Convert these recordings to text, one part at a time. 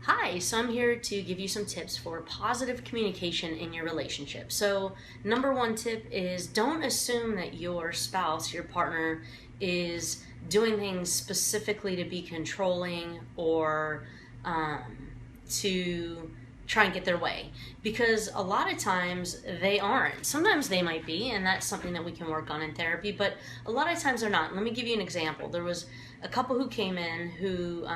Hi, so I'm here to give you some tips for positive communication in your relationship. So, number one tip is don't assume that your spouse, your partner, is doing things specifically to be controlling or to try and get their way. Because a lot of times they aren't. Sometimes they might be, and that's something that we can work on in therapy, but a lot of times they're not. Let me give you an example. There was a couple who came in who,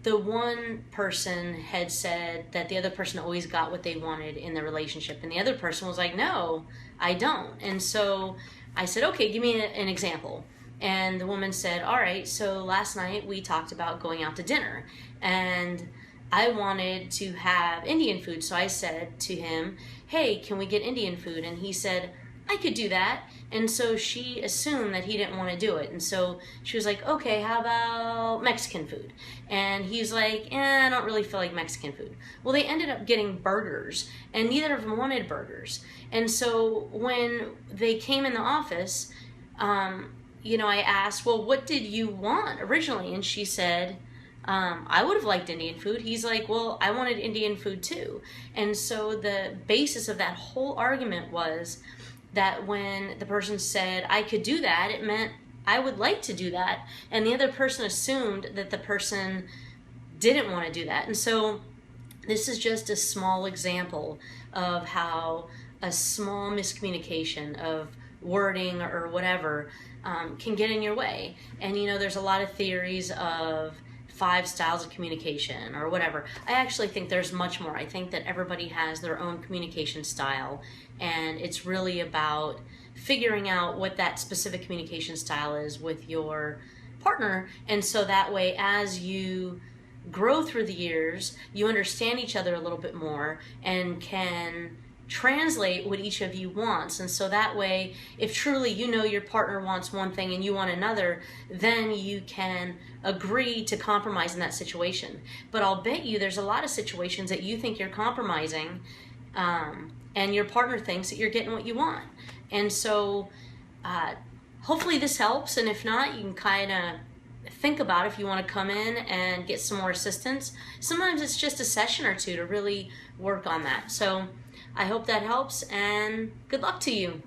the one person had said that the other person always got what they wanted in the relationship, and the other person was like, no, I don't. And so I said, okay, give me an example. And the woman said, all right, so last night we talked about going out to dinner, and I wanted to have Indian food. So I said to him, hey, can we get Indian food? And he said, I could do that. And so she assumed that he didn't want to do it. And so she was like, okay, how about Mexican food? And he's like, I don't really feel like Mexican food. Well, they ended up getting burgers, and neither of them wanted burgers. And so when they came in the office, I asked, well, what did you want originally? And she said, I would have liked Indian food. He's like, well, I wanted Indian food too. And so the basis of that whole argument was that when the person said, I could do that, it meant I would like to do that. And the other person assumed that the person didn't want to do that. And so this is just a small example of how a small miscommunication of wording or whatever can get in your way. And there's a lot of theories of 5 styles of communication or whatever. I actually think there's much more. I think that everybody has their own communication style, and it's really about figuring out what that specific communication style is with your partner. And so that way, as you grow through the years, you understand each other a little bit more and can translate what each of you wants. And so that way, if truly your partner wants one thing and you want another, then you can agree to compromise in that situation. But I'll bet you there's a lot of situations that you think you're compromising, and your partner thinks that you're getting what you want. And so hopefully this helps, and if not, you can kind of think about if you want to come in and get some more assistance. Sometimes it's just a session or two to really work on that. So I hope that helps, and good luck to you.